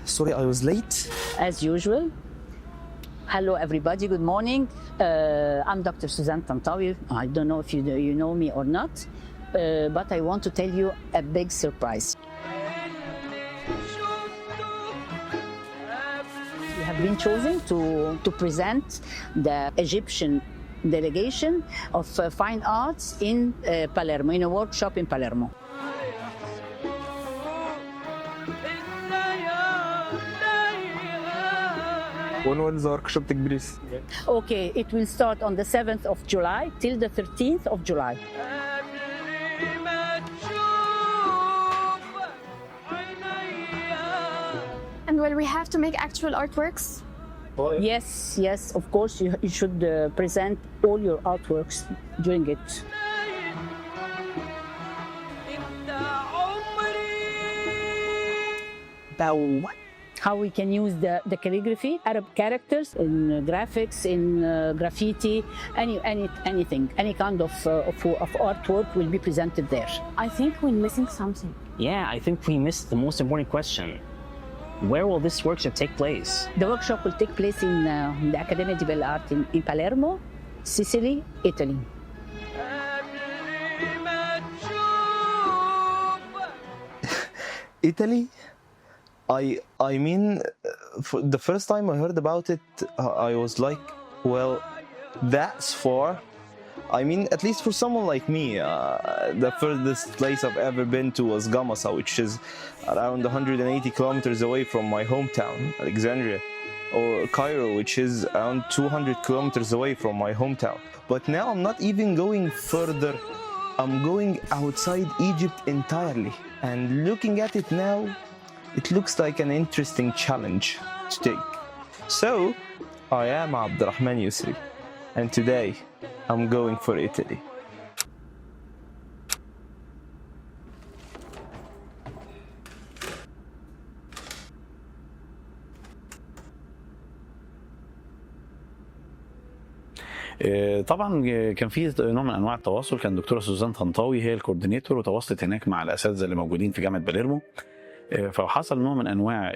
Sorry I was late. As usual. Hello everybody, good morning. I'm Dr. Suzanne Tantawi. I don't know if you know me or not, but I want to tell you a big surprise. We have been chosen to present the Egyptian delegation of fine arts in Palermo, in a workshop in Palermo. When will the workshop take place? Okay, it will start on the 7th of July till the 13th of July. And will we have to make actual artworks? Yes, of course, you should present all your artworks during it. About what? How we can use the calligraphy, Arab characters, in graphics, in graffiti, anything, any kind of artwork will be presented there. I think we're missing something. Yeah, I think we missed the most important question. Where will this workshop take place? The workshop will take place in the Accademia di Belle Arti in Palermo, Sicily, Italy. Italy? I mean, the first time I heard about it, I was like, well, that's far. I mean, at least for someone like me, the furthest place I've ever been to was Gamasa, which is around 180 kilometers away from my hometown, Alexandria, or Cairo, which is around 200 kilometers away from my hometown. But now I'm not even going further. I'm going outside Egypt entirely. And looking at it now, it looks like an interesting challenge to take. So, I am Abdurrahman Yusri, and today I'm going for Italy. طبعا كان في نوع من انواع التواصل. كان دكتوره سوزان طنطاوي هي الكوردينيتور، وتواصلت هناك مع الاساتذه اللي موجودين في جامعه باليرمو، فحصل نوع من انواع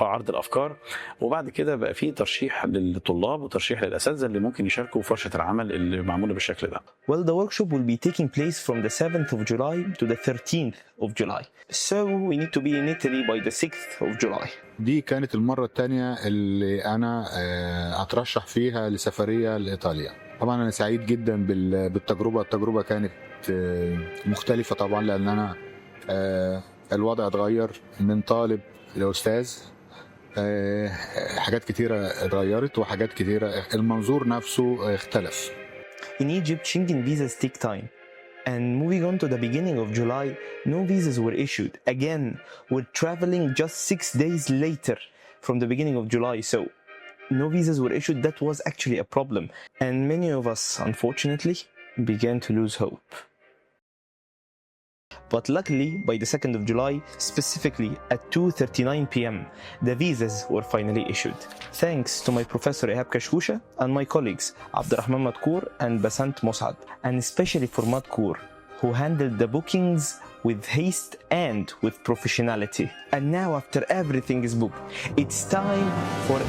عرض الافكار، وبعد كده بقى في ترشيح للطلاب وترشيح للاساتذه اللي ممكن يشاركوا في ورشه العمل اللي معموله بالشكل ده. Well, the workshop will be taking place from the 7th of July to the 13th of July. So we need to be in Italy by the 6th of July. دي كانت المرة الثانية اللي أنا أترشح فيها لسفرية لإيطاليا. طبعا أنا سعيد جدا بالتجربة. التجربة كانت مختلفة طبعا، لأن أنا الوضع اتغير من طالب لأستاذ. حاجات كتيرة اتغيرت وحاجات كتيرة المنظور نفسه اختلف. In Egypt, Schengen visas take time. And moving on to the beginning of July, no visas were issued. Again, we're traveling just 6 days later from the beginning of July. So no visas were issued. That was actually a problem. And many of us, unfortunately, began to lose hope. But luckily, by the 2nd of July, specifically at 2:39 p.m., the visas were finally issued. Thanks to my professor Ehab Kashkusha and my colleagues Abdurrahman Madkour and Basant Mosad, and especially for Madkour, who handled the bookings with haste and with professionality. And now, after everything is booked, it's time for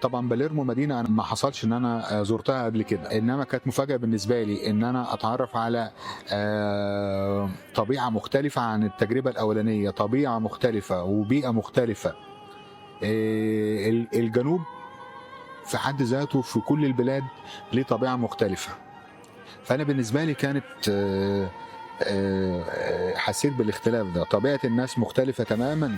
طبعا باليرمو مدينه انا ما حصلش ان انا زرتها قبل كده، انما كانت مفاجاه بالنسبه لي ان انا اتعرف على طبيعه مختلفه عن التجربه الاولانيه، طبيعه مختلفه وبيئه مختلفه. الجنوب في حد ذاته في كل البلاد ليه طبيعه مختلفه، فانا بالنسبه لي كانت حسيت بالاختلاف ده. طبيعة الناس مختلفة تماما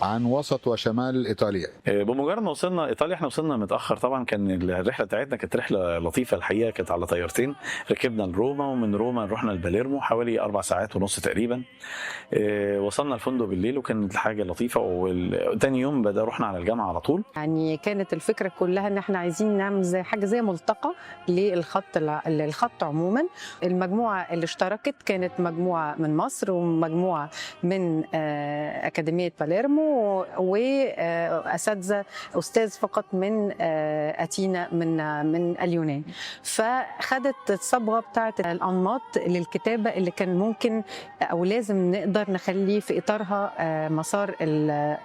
عن وسط وشمال ايطاليا. بمجرد ما وصلنا ايطاليا، احنا وصلنا متاخر طبعا، كان الرحله بتاعتنا كانت رحله لطيفه الحقيقه، كانت على طيارتين، ركبنا لروما ومن روما رحنا لباليرمو حوالي 4 ساعات ونص تقريبا. وصلنا الفندق بالليل وكانت الحاجه لطيفه، وتاني يوم بدا رحنا على الجامعه على طول. يعني كانت الفكره كلها ان احنا عايزين نعمل زي حاجه زي ملتقى للخط عموما. المجموعه اللي اشتركت كانت مجموعه من مصر ومجموعه من اكاديميه باليرمو واساتذه استاذ فقط من اتينا من اليونان. فخدت الصبغه بتاعه الانماط للكتابه اللي كان ممكن او لازم نقدر نخليه في اطارها مسار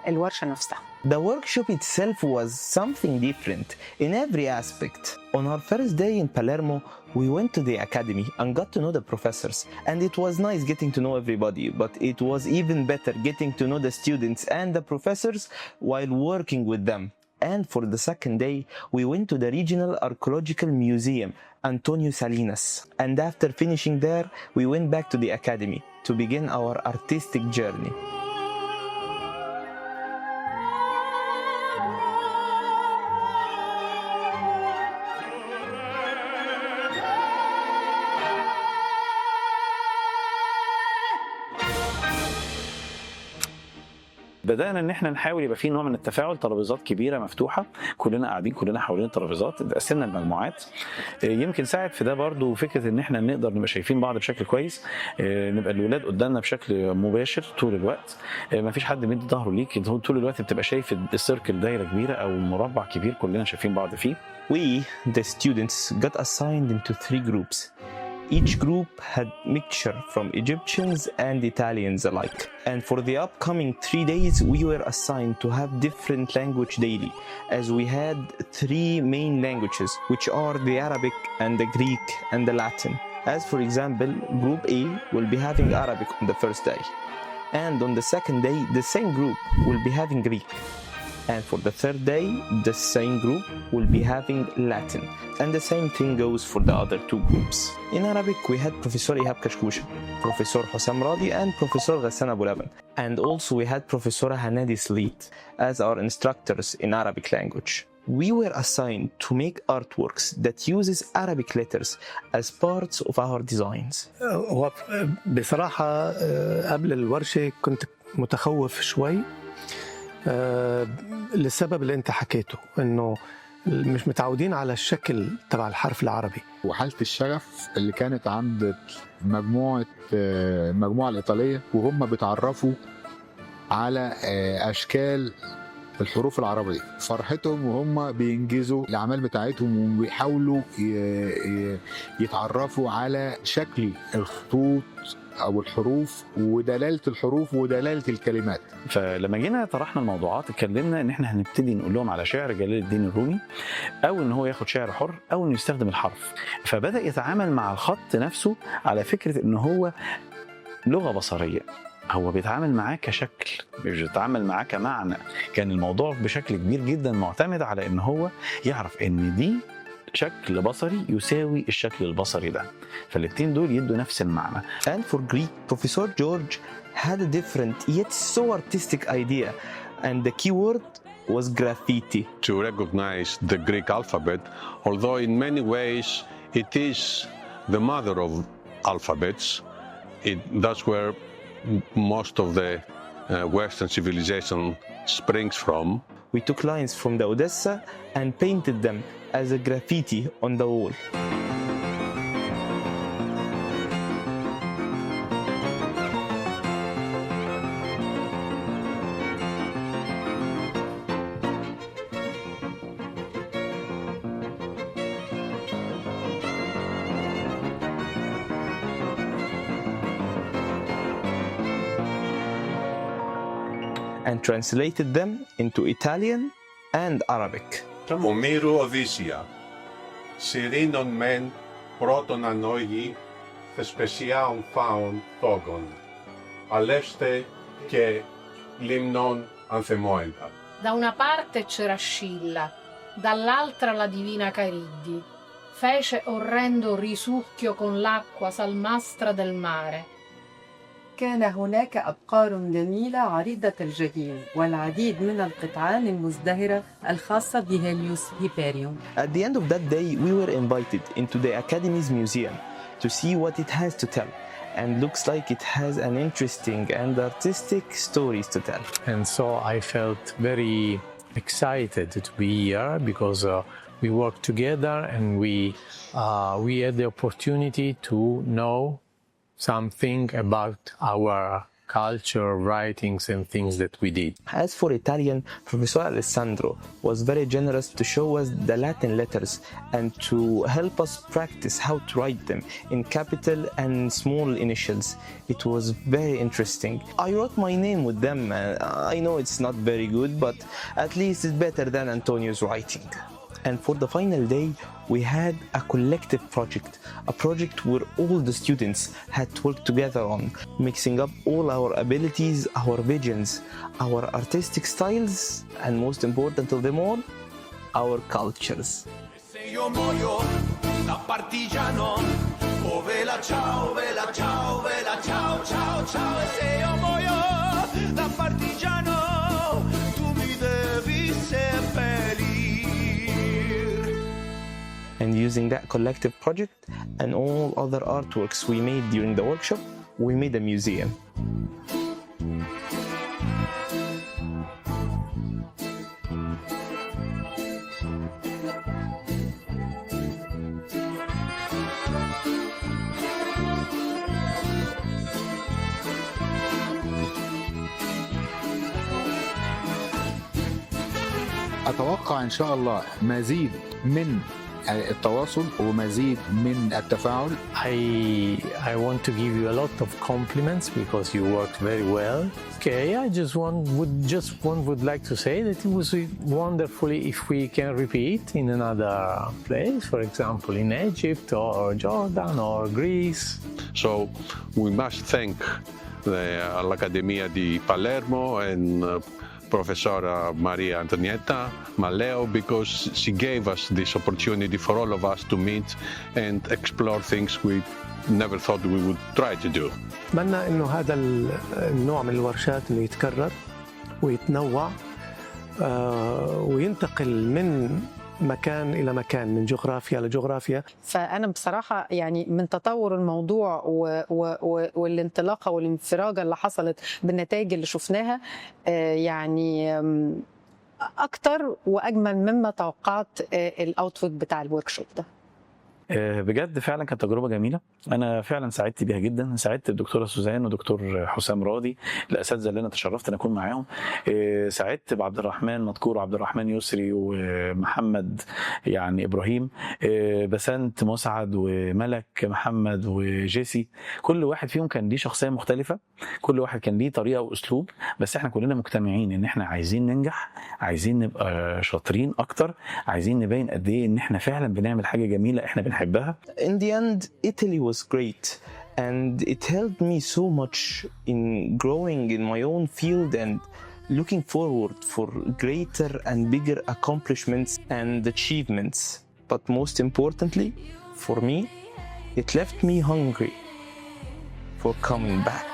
الورشه نفسها. The workshop itself was something different in every aspect. On our first day in Palermo, we went to the academy and got to know the professors. And it was nice getting to know everybody, but it was even better getting to know the students and the professors while working with them. And for the second day, we went to the Regional Archaeological Museum, Antonio Salinas. And after finishing there, we went back to the academy to begin our artistic journey. بدأنا ان احنا نحاول يبقى في نوع من التفاعل، ترابيزات كبيره مفتوحه، كلنا قاعدين كلنا حوالين الترابيزات، قسمنا المجموعات. يمكن ساعد في ده برضو فكره ان احنا نقدر نبقى شايفين بعض بشكل كويس، نبقى الاولاد قدامنا بشكل مباشر طول الوقت، ما فيش حد مدي ظهره ليك، طول الوقت بتبقى شايف السيركل دايره كبيره او مربع كبير كلنا شايفين بعض فيه. We, the students, got assigned into 3 groups. Each group had mixture from Egyptians and Italians alike. And for the upcoming 3 days, we were assigned to have different language daily, as we had 3 main languages, which are the Arabic and the Greek and the Latin. As for example, Group A will be having Arabic on the first day. And on the second day, the same group will be having Greek. And for the third day, the same group will be having Latin. And the same thing goes for the other 2 groups. In Arabic, we had Professor Ihab Kashkusha, Professor Hossam Radi, and Professor Ghassan Abu Laban. And also we had Professor Hanadi Slit as our instructors in Arabic language. We were assigned to make artworks that uses Arabic letters as parts of our designs. بصراحة قبل الورشة كنت متخوف شوي للسبب اللي انت حكيته، انه مش متعودين على الشكل تبع الحرف العربي. وحالة الشغف اللي كانت عند المجموعة الإيطالية وهم بيتعرفوا على أشكال الحروف العربية، فرحتهم وهم بينجزوا الأعمال بتاعتهم وبيحاولوا يتعرفوا على شكل الخطوط أو الحروف ودلالة الحروف ودلالة الكلمات. فلما جينا طرحنا الموضوعات اتكلمنا ان احنا هنبتدي نقول لهم على شعر جلال الدين الرومي، او ان هو ياخد شعر حر، او انه يستخدم الحرف. فبدأ يتعامل مع الخط نفسه على فكرة ان هو لغة بصرية، هو بيتعامل معاه كشكل مش بيتعامل معاه كمعنى. كان الموضوع بشكل كبير جدا معتمد على ان هو يعرف ان دي شكل بصري يساوي الشكل البصري ده، فالاثنين دول يدوا نفس المعنى. And for Greek, Professor George had a different yet so artistic idea, and the key word was graffiti. To recognize the Greek alphabet, although in many ways it is the mother of alphabets, that's where most of the Western civilization springs from. We took lines from the Odessa and painted them as a graffiti on the wall. And translated them into Italian and Arabic. Ομήρου Οδύσσια, Σιρήνων μεν πρώτον ανόγι, θεσπεσιάων φάων τόγων, αλέστε και λίμνων ανθεμόεντα. Da una parte c'era Scilla, dall'altra la divina Cariddi. Fece orrendo risucchio con l'acqua salmastra del mare. كان هناك أبقار جميلة عريضة الجبين والعديد من القطعان المزدهرة الخاصة بهيليوس هيباريوم. At the end of that day, we were invited into the Academy's museum to see what it has to tell. And looks like it has an interesting and artistic stories to tell. And so I felt very excited to be here because we worked together and we had the opportunity to know something about our culture, writings and things that we did. As for Italian, Professor Alessandro was very generous to show us the Latin letters and to help us practice how to write them in capital and small initials. It was very interesting. I wrote my name with them. I know it's not very good, but at least it's better than Antonio's writing. And for the final day, we had a collective project, a project where all the students had to work together on, mixing up all our abilities, our visions, our artistic styles, and most important of them all, our cultures. And using that collective project and all other artworks we made during the workshop, we made a museum. أتوقع إن شاء الله مزيد من التواصل ومزيد من التفاعل. I want to give you a lot of compliments because you worked very well. Okay, I would like to say that it was wonderful if we can repeat in another place, for example in Egypt or Jordan or Greece. So we must thank l'Accademia di Palermo and Professor Maria Antonietta Maleo because she gave us this opportunity for all of us to meet and explore things we never thought we would try to do. أتمنى إنه هذا النوع من الورشات إنه يتكرر ويتنوع وينتقل من مكان إلى مكان، من جغرافيا لجغرافيا. فأنا بصراحة يعني من تطور الموضوع والانطلاقة والانفراجة اللي حصلت بالنتائج اللي شفناها يعني أكتر وأجمل مما توقعت الأوتبوت بتاع الوركشوب ده. بجد فعلا كانت تجربه جميله، انا فعلا سعدت بيها جدا، سعدت الدكتوره سوزان ودكتور حسام راضي الاساتذه اللي انا تشرفت ان اكون معاهم، سعدت بعبد الرحمن مذكور وعبد الرحمن يسري ومحمد يعني ابراهيم، بسنت مسعد وملك محمد وجيسي، كل واحد فيهم كان ليه شخصيه مختلفه، كل واحد كان ليه طريقه واسلوب، بس احنا كلنا مجتمعين ان احنا عايزين ننجح، عايزين نبقى شاطرين اكتر، عايزين نبين قد ايه ان احنا فعلا بنعمل حاجه جميله احنا بنحبها. In the end, Italy was great, and it helped me so much in growing in my own field and looking forward for greater and bigger accomplishments and achievements. But most importantly, for me, it left me hungry for coming back.